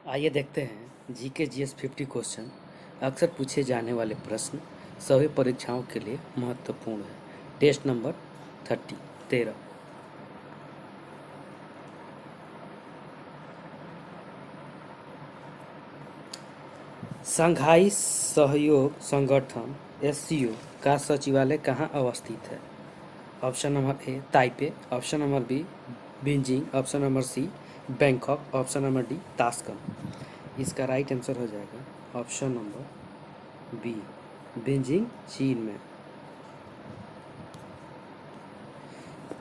आइए देखते हैं जीके जीएस 50 क्वेश्चन अक्सर पूछे जाने वाले प्रश्न सभी परीक्षाओं के लिए महत्वपूर्ण है। Test number 13। शंघाई सहयोग संगठन एससीओ का सचिवालय कहाँ अवस्थित है? Option number A Taipei, option number B Beijing, option number C Bangkok, option number D Tashkent. इसका राइट आंसर हो जाएगा ऑप्शन नंबर बी बीजिंग, चीन में।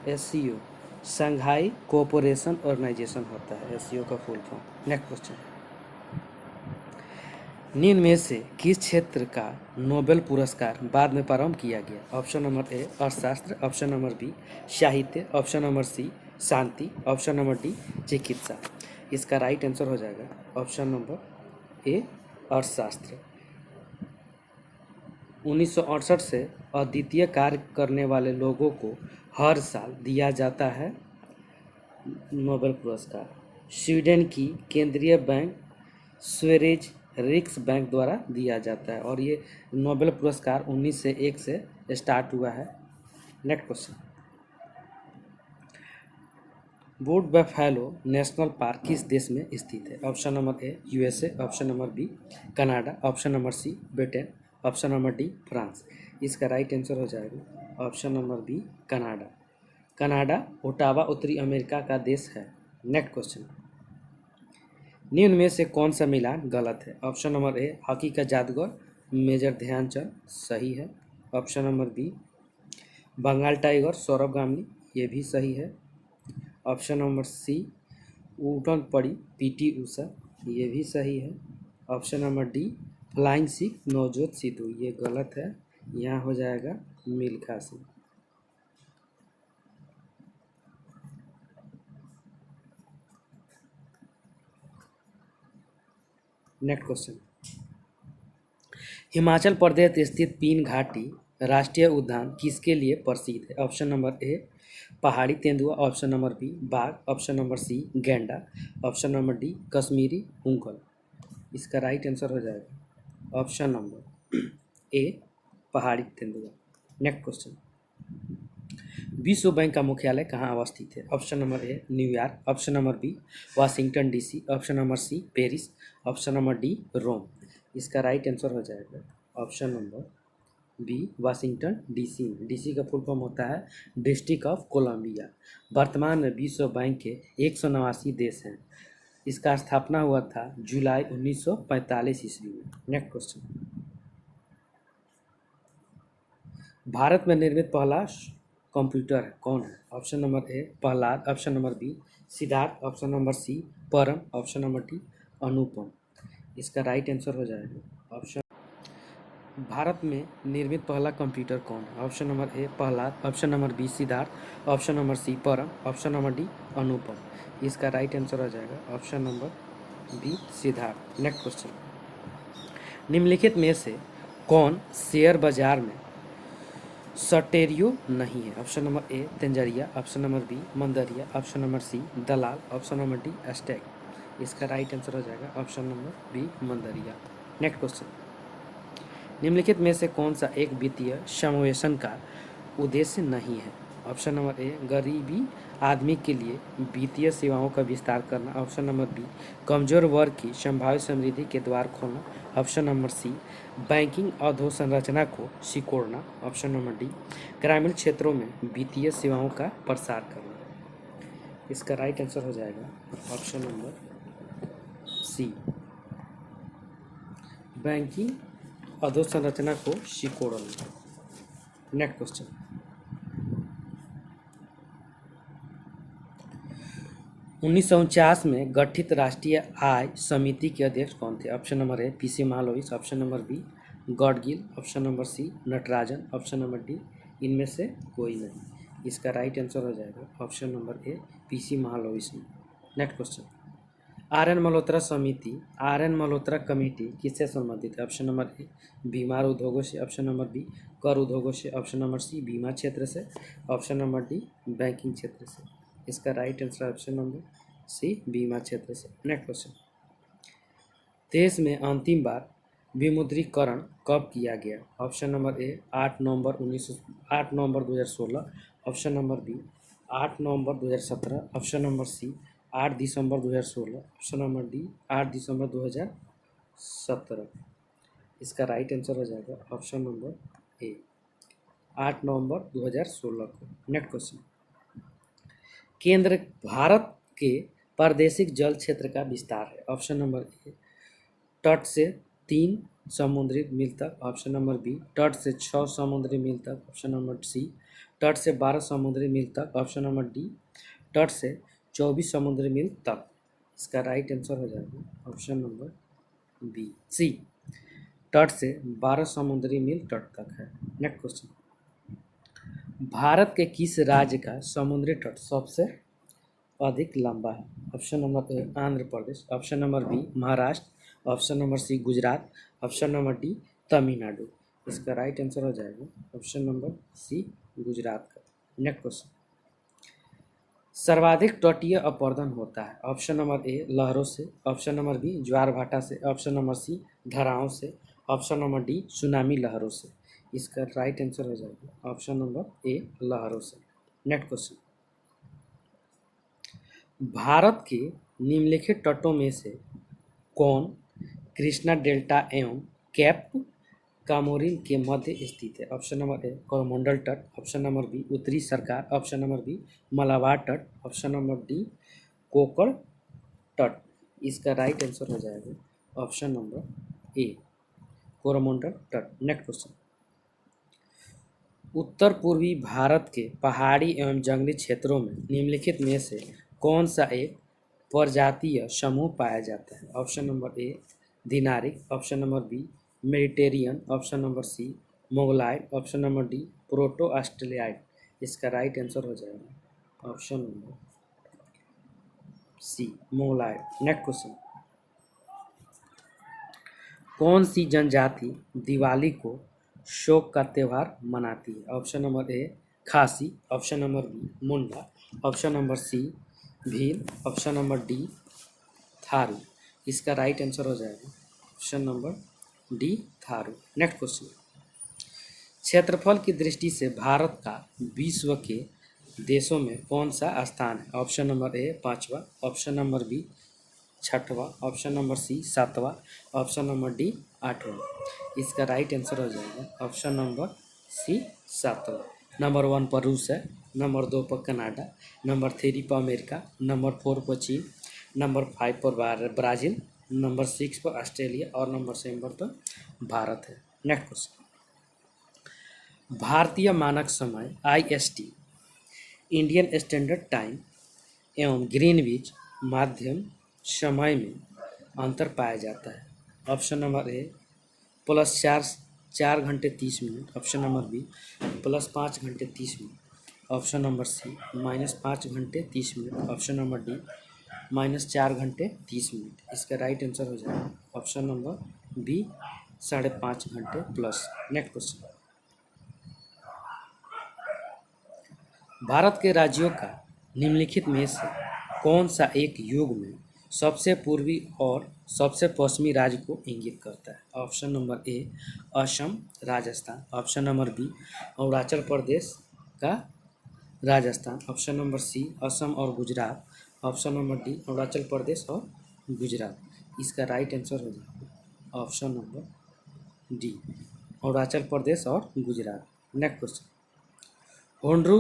एससीओ शंघाई कोऑपरेशन ऑर्गेनाइजेशन होता है एससीओ का फुल फॉर्म। नेक्स्ट क्वेश्चन, निम्न में से किस क्षेत्र का नोबेल पुरस्कार बाद में प्रारंभ किया गया? ऑप्शन नंबर ए अर्थशास्त्र, ऑप्शन नंबर बी साहित्य, ऑप्शन नंबर सी शांति, ऑप्शन नंबर डी चिकित्सा। इसका राइट आंसर हो जाएगा ऑप्शन नंबर ए अर्थशास्त्र। 1968 से अद्वितीय कार्य करने वाले लोगों को हर साल दिया जाता है नोबेल पुरस्कार। स्वीडन की केंद्रीय बैंक स्वेरिज रिक्स बैंक द्वारा दिया जाता है और ये नोबेल पुरस्कार 1901 से स्टार्ट हुआ है। Next question, Wood Buffalo National Park किस देश में स्थित है? Option number A USA, option number B Canada, option number C Britain, option number D France. इसका राइट आंसर हो जाएगा option number B Canada. Canada Ottawa उत्तरी अमेरिका का देश है। नेक्स्ट क्वेश्चन, निम्न में से कौन सा मिलान गलत है? ऑप्शन नंबर ए हॉकी का जादूगर मेजर ध्यानचंद, सही है। Option number B Bengal tiger Sourav Ganguly, ये भी सही है। ऑप्शन नंबर सी उड़न पड़ी पीटी उषा, ये भी सही है। Option number D flying Sikh Navjot Sidhu, ये गलत है। यहाँ हो जाएगा मिल्खा सिंह। नेक्स्ट क्वेश्चन, हिमाचल प्रदेश स्थित पीन घाटी राष्ट्रीय उद्यान किसके लिए प्रसिद्ध है? ऑप्शन नंबर ए पहाड़ी तेंदुआ, ऑप्शन नंबर बी बाघ, ऑप्शन नंबर सी गैंडा, ऑप्शन नंबर डी कश्मीरी हुंकल। इसका राइट आंसर हो जाएगा ऑप्शन नंबर ए पहाड़ी तेंदुआ। नेक्स्ट क्वेश्चन, विश्व बैंक का मुख्यालय कहाँ अवस्थित है? Option number A New York, option number B Washington DC, option number C Paris, option number D Rome. इसका राइट आंसर हो जाएगा option number B Washington DC में। डीसी का फुल फॉर्म होता है डिस्ट्रिक्ट ऑफ कोलंबिया। वर्तमान में विश्व बैंक के 189 देश हैं। इसका स्थापना हुआ था जुलाई 1945 ईस्वी में। नेक्स्ट क्वेश्चन, भारत में निर्मित पहला कंप्यूटर है कौन है? Option number A Prahlad, option number B Siddharth, option number C Param, option number D अनुपम। इसका राइट आंसर हो जाएगा ऑप्शन, भारत में निर्मित पहला कंप्यूटर कौन है? Option number A Prahlad, option number B Siddharth, option number C Param, option number D अनुपम। इसका राइट आंसर हो जाएगा option number B Siddharth. Next question, निम्नलिखित में से कौन शेयर बाजार में सटेरियो नहीं है? ऑप्शन नंबर ए तेंजरिया, ऑप्शन नंबर बी मंदरिया, ऑप्शन नंबर सी दलाल, ऑप्शन नंबर डी स्टैक। इसका राइट आंसर हो जाएगा ऑप्शन नंबर बी मंदरिया। नेक्स्ट क्वेश्चन, निम्नलिखित में से कौन सा एक वित्तीय समावेशन का उद्देश्य नहीं है? ऑप्शन नंबर ए गरीबी आदमी के लिए वित्तीय सेवाओं का विस्तार करना, ऑप्शन नंबर बी कमजोर वर्ग की संभावित समृद्धि के द्वार खोलना, ऑप्शन नंबर सी बैंकिंग अधोसंरचना को सिकोड़ना, ऑप्शन नंबर डी ग्रामीण क्षेत्रों में वित्तीय सेवाओं का प्रसार करना। इसका राइट आंसर हो जाएगा ऑप्शन नंबर सी बैंकिंग अधोसंरचना को सिकोड़ना। नेक्स्ट क्वेश्चन, 1949 में गठित राष्ट्रीय आय समिति के अध्यक्ष कौन थे? Option number A PC Mahalanobis, option number B Gadgil, option number C Natarajan, option number D इनमें से कोई नहीं। इसका राइट आंसर हो जाएगा option number A PC Mahalanobis. Next question, R N Malhotra समिति, आर एन मल्होत्रा कमेटी किससे संबंधित है? ऑप्शन नंबर ए बीमार उद्योगों से, ऑप्शन नंबर बी कर उद्योगों से, ऑप्शन नंबर सी बीमा क्षेत्र से, ऑप्शन नंबर डी बैंकिंग क्षेत्र से। इसका right answer option number C बीमा क्षेत्र से। नेक्स्ट क्वेश्चन, देश में अंतिम बार विमुद्रीकरण कब किया गया? ऑप्शन नंबर ए 8 नवंबर 2016, ऑप्शन नंबर बी 8 नवंबर 2017, ऑप्शन नंबर सी 8 दिसंबर 2016, ऑप्शन नंबर डी 8 दिसंबर 2017। इसका राइट आंसर हो जाएगा ऑप्शन नंबर ए 8 नवंबर 2016 को। नेक्स्ट क्वेश्चन, केंद्र भारत के प्रादेशिक जल क्षेत्र का विस्तार है। ऑप्शन नंबर ए तट से 3 समुद्री मील तक, ऑप्शन नंबर बी तट से 6 समुद्री मील तक, ऑप्शन नंबर सी तट से 12 समुद्री मील तक, ऑप्शन नंबर डी तट से 24 समुद्री मील तक। इसका राइट आंसर हो जाएगा ऑप्शन नंबर बी सी तट से 12 समुद्री मील तट तक है। नेक्स्ट क्वेश्चन, भारत के किस राज्य का समुद्री तट सबसे अधिक लंबा है? Option number A Andhra Pradesh, option number B Maharashtra, option number C Gujarat, option number D Tamil Nadu. इसका राइट आंसर हो जाएगा ऑप्शन नंबर सी गुजरात का। नेक्स्ट क्वेश्चन, सर्वाधिक तटीय अपरदन होता है। ऑप्शन नंबर ए लहरों से, ऑप्शन नंबर बी ज्वार भाटा से, ऑप्शन नंबर सी धाराओं से, ऑप्शन नंबर डी सुनामी लहरों से। इसका राइट आंसर हो जाएगा ऑप्शन नंबर ए लहरों से। नेक्स्ट क्वेश्चन, भारत के निम्नलिखित तटों में से कौन कृष्णा डेल्टा एवं कैप कामोरिन के मध्य स्थित है? ऑप्शन नंबर ए कोरोमंडल तट, ऑप्शन नंबर बी उत्तरी सरकार, ऑप्शन नंबर बी मलाबार तट, ऑप्शन नंबर डी कोकण तट। इसका राइट आंसर हो जाएगा ऑप्शन नंबर ए कोरोमंडल तट। नेक्स्ट क्वेश्चन, उत्तर पूर्वी भारत के पहाड़ी एवं जंगली क्षेत्रों में निम्नलिखित में से कौन सा एक प्रजातीय समूह पाया जाता है? Option number A Dinaric, option number B Mediterranean, option number C Mongoloid, option number D proto Australoid. इसका राइट आंसर हो जाएगा option number C Mongoloid. Next question, कौन सी जनजाति दिवाली को शोक का त्यौहार मनाती है? Option number A Khasi, option number B Munda, option number C Bhil, option number D Tharu. इसका राइट आंसर हो जाएगा option number D Tharu. Next question, क्षेत्रफल की दृष्टि से भारत का विश्व के देशों में कौन सा स्थान है? ऑप्शन नंबर ए 5वां, ऑप्शन नंबर बी 6वां, ऑप्शन नंबर सी 7वां, ऑप्शन नंबर डी 8वां। इसका राइट आंसर हो जाएगा ऑप्शन नंबर सी 7वां। नंबर 1 पर रूस है, नंबर 2 पर कनाडा, नंबर 3 पर अमेरिका, नंबर 4 पर चीन, नंबर 5 पर ब्राज़ील, नंबर 6 पर ऑस्ट्रेलिया और नंबर 7 पर भारत है। नेक्स्ट क्वेश्चन, भारतीय मानक समय IST इंडियन स्टैंडर्ड टाइम एवं ग्रीनविच माध्यम समय में अंतर पाया जाता है। ऑप्शन नंबर ए प्लस 4 घंटे 30 minute, option number B plus 5 घंटे 30 मिनट, ऑप्शन नंबर सी -5 घंटे 30 मिनट, ऑप्शन नंबर डी -4 घंटे 30 मिनट। इसका राइट आंसर हो जाएगा ऑप्शन नंबर बी 5.5 घंटे प्लस। नेक्स्ट क्वेश्चन, भारत के राज्यों का निम्नलिखित में से कौन सा एक युग में सबसे पूर्वी और सबसे पश्चिमी राज्य को इंगित करता है? Option number A Assam Rajasthan, option number B Arunachal Pradesh का Rajasthan, option number C Assam और Gujarat, option number D Arunachal Pradesh और गुजरात। इसका राइट आंसर हो जाएगा option number D Arunachal Pradesh और गुजरात। नेक्स्ट क्वेश्चन, होंडरू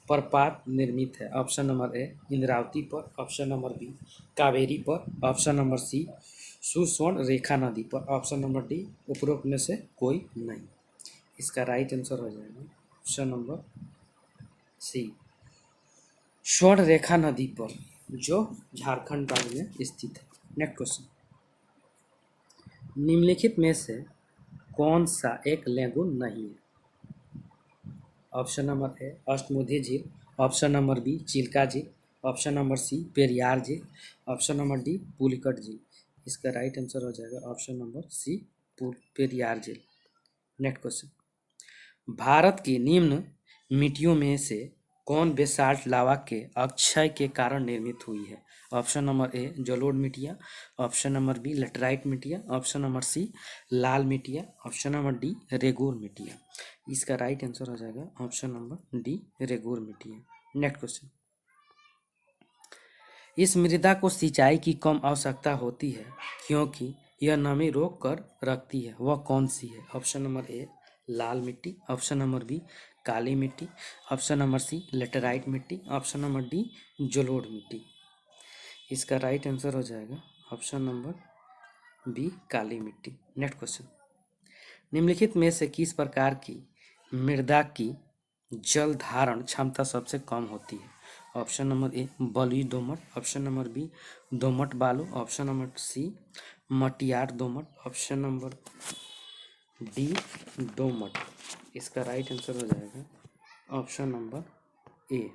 प्रपात निर्मित है। ऑप्शन नंबर ए इंद्रावती पर, ऑप्शन नंबर बी कावेरी पर, ऑप्शन नंबर सी सुसवर्ण रेखा नदी पर, ऑप्शन नंबर डी उपरोक्त में से कोई नहीं। इसका राइट आंसर हो जाएगा ऑप्शन नंबर सी स्वर्ण रेखा नदी पर, जो झारखंड राज्य में स्थित है। नेक्स्ट क्वेश्चन, निम्नलिखित में से कौन सा एक लेगून नहीं है? ऑप्शन नंबर ए अष्टमुथी झील, ऑप्शन नंबर बी चिल्का झील, ऑप्शन नंबर सी पेरियार झील, ऑप्शन नंबर डी पुलिकट झील। इसका राइट आंसर हो जाएगा ऑप्शन नंबर सी पेरियार झील। नेक्स्ट क्वेश्चन, भारत की निम्न मिट्टियों में से कौन बेसाल्ट लावा के अक्षय के कारण निर्मित हुई है? ऑप्शन नंबर ए जलोढ़ मिट्टियाँ, ऑप्शन नंबर बी लेटराइट मिट्टियाँ, ऑप्शन नंबर सी लाल मिट्टियाँ, ऑप्शन नंबर डी रेगूर मिट्टियाँ। इसका राइट आंसर हो जाएगा ऑप्शन नंबर डी रेगूर मिट्टियाँ। नेक्स्ट क्वेश्चन, इस मृदा को सिंचाई की कम आवश्यकता होती है क्योंकि यह नमी रोक कर रखती है, वह कौन सी है? ऑप्शन नंबर ए लाल मिट्टी, ऑप्शन नंबर बी काली मिट्टी, ऑप्शन नंबर सी लेटेराइट मिट्टी, ऑप्शन नंबर डी जलोढ़ मिट्टी। इसका राइट आंसर हो जाएगा ऑप्शन नंबर बी काली मिट्टी। नेक्स्ट क्वेश्चन, निम्नलिखित में से किस प्रकार की मृदा की जल धारण क्षमता सबसे कम होती है? ऑप्शन नंबर ए बलुई दोमट, ऑप्शन नंबर बी दोमट बालू, ऑप्शन नंबर सी मटियार दोमट, ऑप्शन नंबर डी दोमट। इसका राइट आंसर हो जाएगा ऑप्शन नंबर ए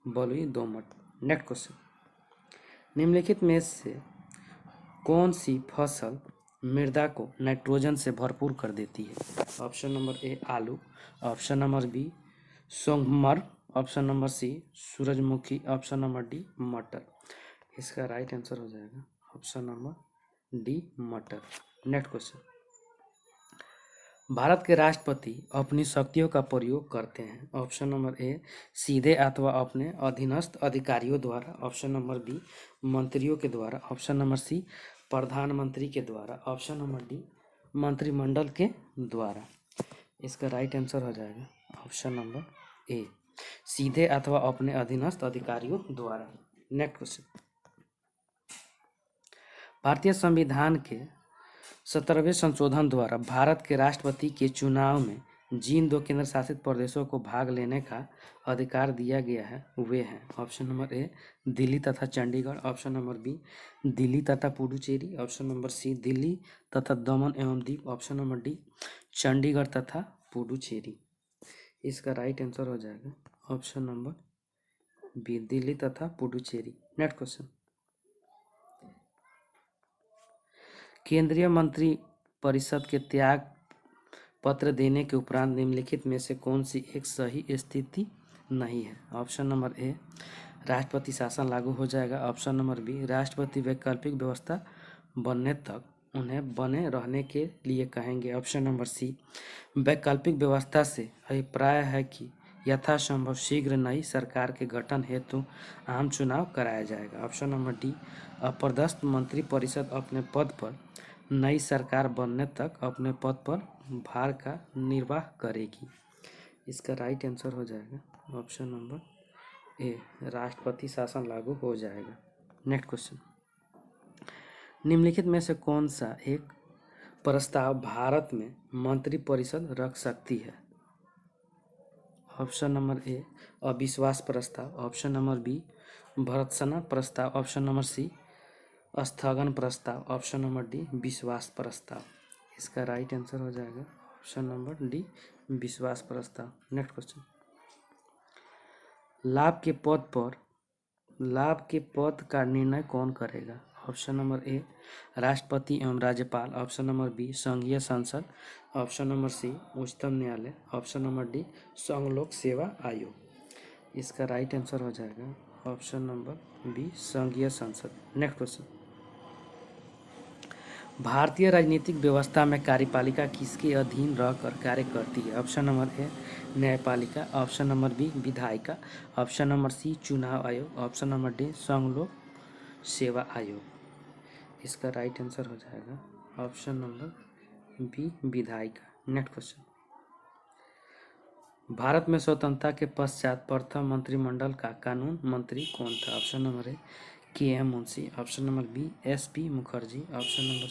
बलुई दोमट। नेक्स्ट क्वेश्चन, निम्नलिखित में से कौन सी फसल मृदा को नाइट्रोजन से भरपूर कर देती है? ऑप्शन नंबर ए आलू, ऑप्शन नंबर बी सोंगमर, ऑप्शन नंबर सी सूरजमुखी, ऑप्शन नंबर डी मटर। इसका राइट आंसर हो जाएगा ऑप्शन नंबर डी मटर। नेक्स्ट क्वेश्चन, भारत के राष्ट्रपति अपनी शक्तियों का प्रयोग करते हैं। ऑप्शन नंबर ए सीधे अथवा अपने अधीनस्थ अधिकारियों द्वारा, ऑप्शन नंबर बी मंत्रियों के द्वारा, ऑप्शन नंबर सी प्रधानमंत्री के द्वारा, ऑप्शन नंबर डी मंत्रिमंडल के द्वारा। इसका राइट आंसर हो जाएगा ऑप्शन नंबर ए सीधे अथवा अपने अधीनस्थ अधिकारियों द्वारा। नेक्स्ट क्वेश्चन, भारतीय संविधान के 17वें संशोधन द्वारा भारत के राष्ट्रपति के चुनाव में जिन दो केंद्र शासित प्रदेशों को भाग लेने का अधिकार दिया गया है वे हैं। ऑप्शन नंबर ए दिल्ली तथा Chandigarh, option number B Delhi तथा Puducherry, option number C Delhi तथा दमन एवं Diu, option number D Chandigarh तथा पुडुचेरी। इसका राइट आंसर हो जाएगा ऑप्शन नंबर बी दिल्ली तथा पुडुचेरी। नेक्स्ट क्वेश्चन, केंद्रीय मंत्री परिषद के त्याग पत्र देने के उपरांत निम्नलिखित में से कौन सी एक सही स्थिति नहीं है? ऑप्शन नंबर ए राष्ट्रपति शासन लागू हो जाएगा, ऑप्शन नंबर बी राष्ट्रपति वैकल्पिक व्यवस्था बनने तक उन्हें बने रहने के लिए कहेंगे, ऑप्शन नंबर सी वैकल्पिक व्यवस्था से अभिप्राय है कि यथासंभव शीघ्र नई सरकार के गठन हेतु आम चुनाव कराया जाएगा, ऑप्शन नंबर डी अपर्दस्थ मंत्रिपरिषद अपने पद पर नई सरकार बनने तक अपने पद पर भार का निर्वाह करेगी। इसका राइट आंसर हो जाएगा ऑप्शन नंबर ए राष्ट्रपति शासन लागू हो जाएगा। नेक्स्ट क्वेश्चन, निम्नलिखित में से कौन सा एक प्रस्ताव भारत में मंत्रिपरिषद रख सकती है? ऑप्शन नंबर ए अविश्वास प्रस्ताव, ऑप्शन नंबर बी भर्त्सना प्रस्ताव, ऑप्शन नंबर सी स्थगन प्रस्ताव, ऑप्शन नंबर डी विश्वास प्रस्ताव। इसका राइट आंसर हो जाएगा ऑप्शन नंबर डी विश्वास प्रस्ताव। नेक्स्ट क्वेश्चन, लाभ के पद का निर्णय कौन करेगा? ऑप्शन नंबर ए राष्ट्रपति एवं राज्यपाल, ऑप्शन नंबर बी संघीय संसद, ऑप्शन नंबर सी उच्चतम न्यायालय, ऑप्शन नंबर डी संघ लोक सेवा आयोग। इसका राइट आंसर हो जाएगा ऑप्शन नंबर बी संघीय संसद। नेक्स्ट क्वेश्चन, भारतीय राजनीतिक व्यवस्था में कार्यपालिका किसके अधीन रहकर कार्य करती है? ऑप्शन नंबर ए न्यायपालिका, ऑप्शन नंबर बी विधायिका, ऑप्शन नंबर सी चुनाव आयोग, ऑप्शन नंबर डी संघ लोक सेवा आयोग। इसका राइट आंसर हो जाएगा ऑप्शन नंबर बी विधायिका। नेक्स्ट क्वेश्चन, भारत में स्वतंत्रता के पश्चात प्रथम मंत्रिमंडल का कानून मंत्री कौन था? Option number A KM. Munshi, option number B SP. Mukherjee, option number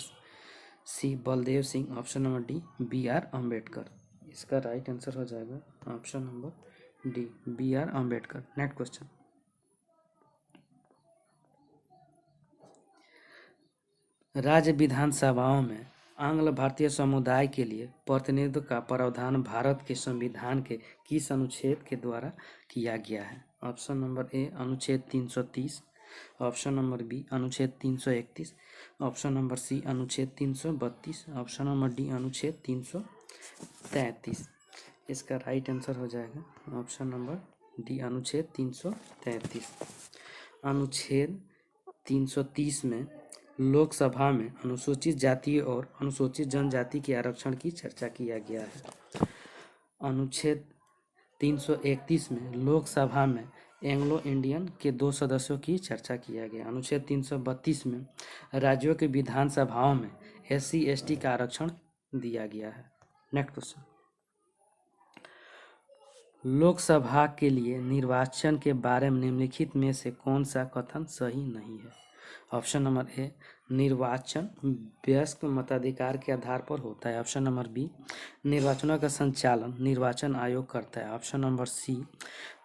C Baldev Singh, option number D BR. Ambedkar. इसका राइट आंसर हो जाएगा option number D BR. Ambedkar. Next question, राज्य विधानसभाओं में आंग्ल भारतीय समुदाय के लिए प्रतिनिधित्व का प्रावधान भारत के संविधान के किस अनुच्छेद के द्वारा किया गया है? ऑप्शन नंबर ए अनुच्छेद 330, ऑप्शन नंबर बी अनुच्छेद 331, ऑप्शन नंबर सी अनुच्छेद 332, ऑप्शन नंबर डी अनुच्छेद 333। इसका राइट आंसर हो जाएगा ऑप्शन नंबर डी अनुच्छेद 333। अनुच्छेद 330 में लोकसभा में अनुसूचित जाति और अनुसूचित जनजाति के आरक्षण की चर्चा किया गया है। अनुच्छेद 331 में लोकसभा में एंग्लो इंडियन के 2 सदस्यों की चर्चा किया गया। अनुच्छेद 332 में राज्यों के विधानसभाओं में SC ST का आरक्षण दिया गया है। नेक्स्ट क्वेश्चन, लोकसभा के लिए निर्वाचन के बारे में निम्नलिखित में से कौन सा कथन सही नहीं है? ऑप्शन नंबर ए, निर्वाचन वयस्क मताधिकार के आधार पर होता है। ऑप्शन नंबर बी, निर्वाचनों का संचालन निर्वाचन आयोग करता है। ऑप्शन नंबर सी,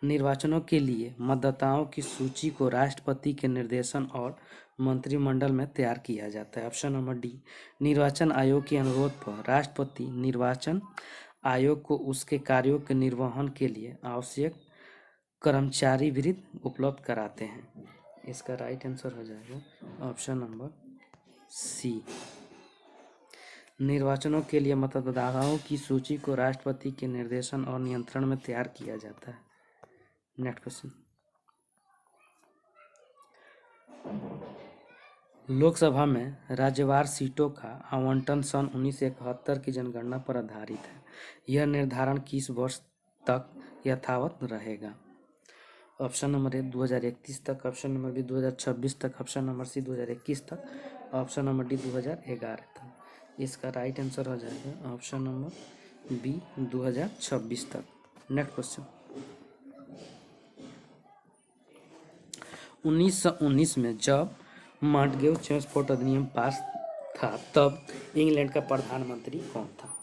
निर्वाचनों के लिए मतदाताओं की सूची को राष्ट्रपति के निर्देशन और मंत्रिमंडल में तैयार किया जाता है। ऑप्शन नंबर डी, निर्वाचन आयोग के अनुरोध पर राष्ट्रपति निर्वाचन आयोग को उसके कार्यों के निर्वहन के लिए आवश्यक कर्मचारी वृत्ति उपलब्ध कराते हैं। इसका राइट आंसर हो जाएगा ऑप्शन नंबर सी, निर्वाचनों के लिए मतदाताओं की सूची को राष्ट्रपति के निर्देशन और नियंत्रण में तैयार किया जाता है। नेक्स्ट क्वेश्चन, लोकसभा में राज्यवार सीटों का आवंटन सन 1971 की जनगणना पर आधारित है। यह निर्धारण किस वर्ष तक यथावत रहेगा? ऑप्शन नंबर ए 2031 तक, ऑप्शन नंबर बी 2026 तक, ऑप्शन नंबर सी 2021 तक, ऑप्शन नंबर डी 2011 तक। इसका राइट आंसर हो जाएगा ऑप्शन नंबर बी 2026 तक। नेक्स्ट क्वेश्चन, 1919 में जब मॉन्टेग्यू चेम्सफोर्ड अधिनियम पास था तब इंग्लैंड का प्रधानमंत्री कौन था?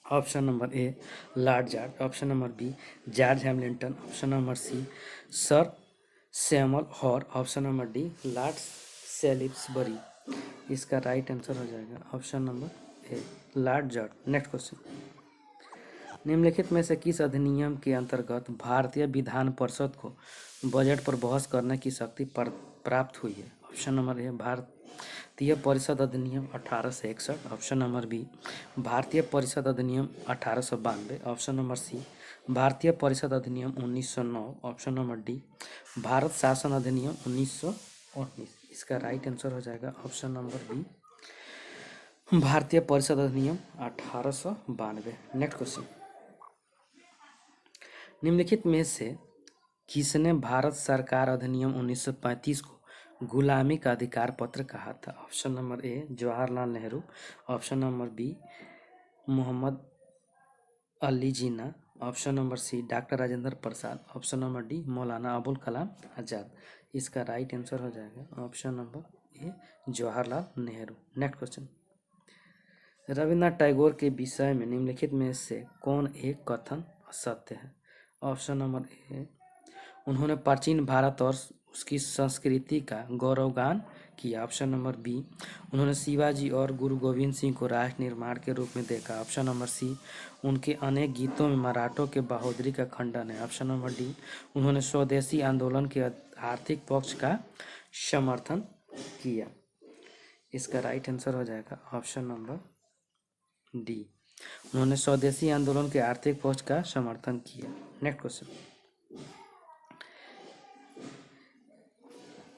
Option number A Lord George, option number B George Hamilton, option number C Sir Samuel Hoare, option number D Lord Salisbury. इसका राइट आंसर हो जाएगा option number A Lord George. Next question, निम्नलिखित में से किस अधिनियम के अंतर्गत भारतीय विधान परिषद को बजट पर बहस करने की शक्ति प्राप्त हुई है? ऑप्शन नंबर ए भारतीय परिषद अधिनियम 1861, ऑप्शन नंबर बी भारतीय परिषद अधिनियम 1892, ऑप्शन नंबर सी भारतीय परिषद अधिनियम 1909, ऑप्शन नंबर डी भारत शासन अधिनियम 1919। इसका राइट आंसर हो जाएगा ऑप्शन नंबर बी भारतीय परिषद अधिनियम 1892। नेक्स्ट क्वेश्चन, निम्नलिखित में से किसने भारत सरकार अधिनियम 1935 को गुलामी का अधिकार पत्र कहा था? Option number A Jawaharlal Nehru, option number B Mohammad Ali Jinnah, option number C Doctor Rajendra Prasad, option number D Maulana Abul Kalam Azad. इसका राइट आंसर हो जाएगा option number A Jawaharlal Nehru. Next question, Rabindranath Tagore के विषय में निम्नलिखित में से कौन एक कथन असत्य है? ऑप्शन नंबर ए, उन्होंने प्राचीन भारत और उसकी संस्कृति का गौरवगान किया। ऑप्शन नंबर बी, उन्होंने शिवाजी और गुरु गोविंद सिंह को राष्ट्र निर्माण के रूप में देखा। ऑप्शन नंबर सी, उनके अनेक गीतों में मराठों के बहादुरी का खंडन है। ऑप्शन नंबर डी, उन्होंने स्वदेशी आंदोलन के आर्थिक पक्ष का समर्थन किया। इसका राइट आंसर हो जाएगा ऑप्शन नंबर डी, उन्होंने स्वदेशी आंदोलन के आर्थिक पक्ष का समर्थन किया। नेक्स्ट क्वेश्चन,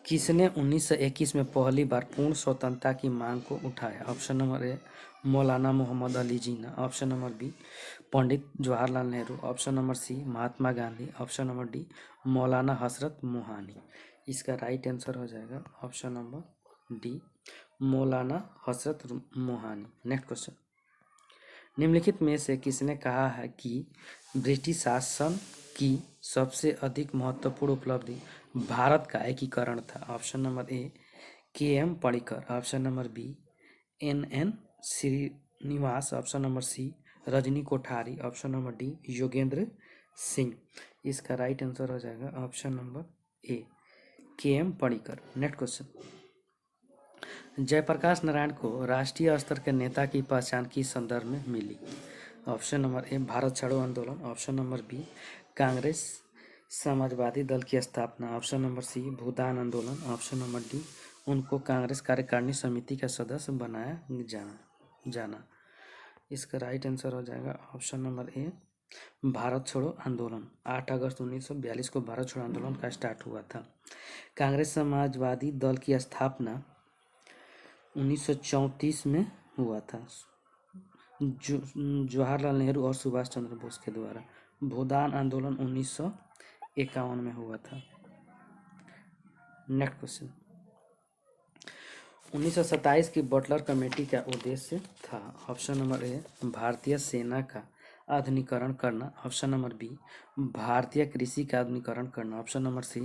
किसने 1921 में पहली बार पूर्ण स्वतंत्रता की मांग को उठाया? Option number A Maulana Mohammad Ali Jinnah, option number B Pandit Jawaharlal Nehru, option number C Mahatma Gandhi, option number D Maulana Hasrat Mohani. इसका राइट आंसर हो जाएगा option number D Maulana Hasrat Mohani. Next question, निम्नलिखित में से किसने कहा है कि ब्रिटिश शासन की सबसे अधिक महत्वपूर्ण उपलब्धि भारत का एकीकरण था? Option number A KM Panikkar, option number B NN Srinivas, option number C Rajni Kothari, option number D Yogendra Singh. इसका राइट आंसर हो जाएगा option number A KM Panikkar. Next question, Jayaprakash Narayan को राष्ट्रीय स्तर के नेता की पहचान किस संदर्भ में मिली? ऑप्शन नंबर ए भारत छोड़ो आंदोलन, ऑप्शन नंबर बी कांग्रेस समाजवादी दल की स्थापना, ऑप्शन नंबर सी भूदान आंदोलन, ऑप्शन नंबर डी उनको कांग्रेस कार्यकारिणी समिति का सदस्य बनाया जाना। इसका राइट आंसर हो जाएगा ऑप्शन नंबर ए भारत छोड़ो आंदोलन 8 अगस्त 1942 को भारत छोड़ो आंदोलन का स्टार्ट हुआ था। कांग्रेस समाजवादी दल की स्थापना 1934 में हुआ था जवाहरलाल नेहरू और सुभाष चंद्र बोस के द्वारा। भूदान आंदोलन 1951 में हुआ था। नेक्स्ट क्वेश्चन, 1927 की बटलर कमेटी का उद्देश्य था। ऑप्शन नंबर ए भारतीय सेना का आधुनिकीकरण करना। ऑप्शन नंबर बी भारतीय कृषि का आधुनिकीकरण करना। ऑप्शन नंबर सी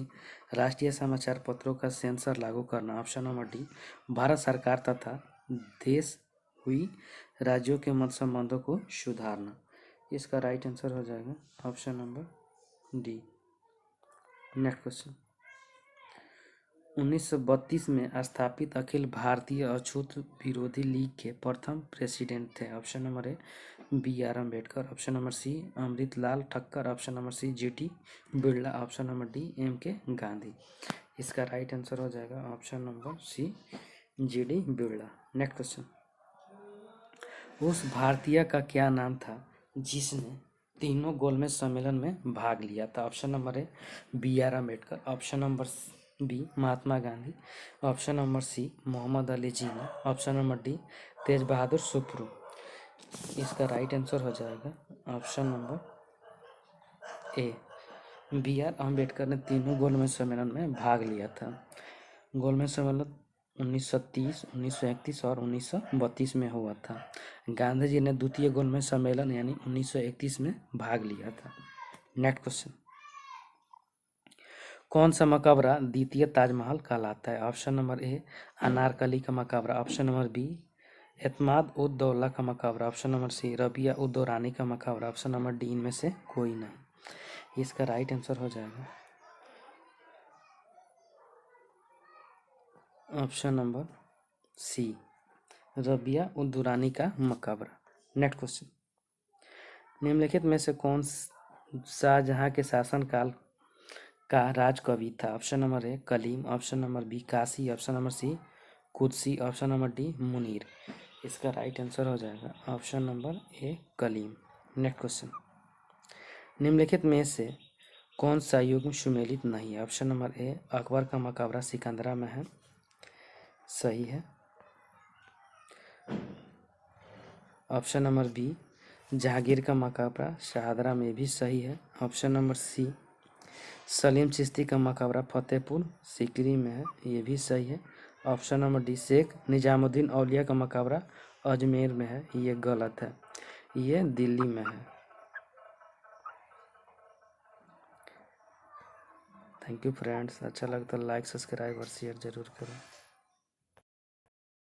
राष्ट्रीय समाचार पत्रों का सेंसर लागू करना। ऑप्शन नंबर डी भारत सरकार तथा देश हुई राज्यों के मध्य संबंधों को सुधारना। इसका राइट आंसर हो जाएगा option number D. Next question, 1932 में स्थापित अखिल भारतीय अछूत विरोधी लीग के प्रथम प्रेसिडेंट थे। Option number A B R. Ambedkar. Option number C Amritlal Thakkar. Option number C GT. Birla. Option number D M.K. Gandhi. इसका राइट आंसर हो जाएगा option number C GD. Birla. Next question, उस भारतीय का क्या नाम था जिसने तीनों गोलमेज सम्मेलन में भाग लिया था। Option number A B R. Ambedkar. Option number B Mahatma Gandhi. Option number C Mohammad Ali Jinnah. Option number D Tej Bahadur Sapru. इसका राइट आंसर हो जाएगा option number A B R. Ambedkar ने तीनों गोलमेज सम्मेलन में भाग लिया था। गोलमेज सम्मेलन 1930, 1931 और 1932 में हुआ था। गांधी जी ने द्वितीय गोलमेज सम्मेलन यानी 1931 में भाग लिया था। नेक्स्ट क्वेश्चन, कौन सा मकबरा द्वितीय ताजमहल कहलाता है। ऑप्शन नंबर ए अनारकली का मकबरा। ऑप्शन नंबर बी एतमाद उद दौला का मकबरा। ऑप्शन नंबर सी रबिया उद दौरानी का मकबरा। ऑप्शन नंबर डी इनमें से कोई नहीं। इसका राइट आंसर हो जाएगा ऑप्शन नंबर सी रबिया उद दौरानी का मकबरा। नेक्स्ट क्वेश्चन, निम्नलिखित में से कौन शाहजहां के शासनकाल का राजकवि था। Option number A Kalim. Option number B Kashi. Option number C Qudsi. Option number D Munir. इसका राइट आंसर हो जाएगा option number A Kalim. Next question, निम्नलिखित में से कौन सा युग सुमेलित नहीं है। ऑप्शन नंबर ए अकबर का मकबरा सिकंदरा में है, सही है। ऑप्शन नंबर बी जहांगीर का मकबरा शाहदरा में भी सही है। Option number C Salim Chishti का मकबरा फतेहपुर सीकरी में है, ये भी सही है। Option number D Sheikh Nizamuddin Auliya का मकबरा अजमेर में है, ये गलत है, ये दिल्ली में है। थैंक यू फ्रेंड्स, अच्छा लगता है लाइक सब्सक्राइब और शेयर जरूर करें।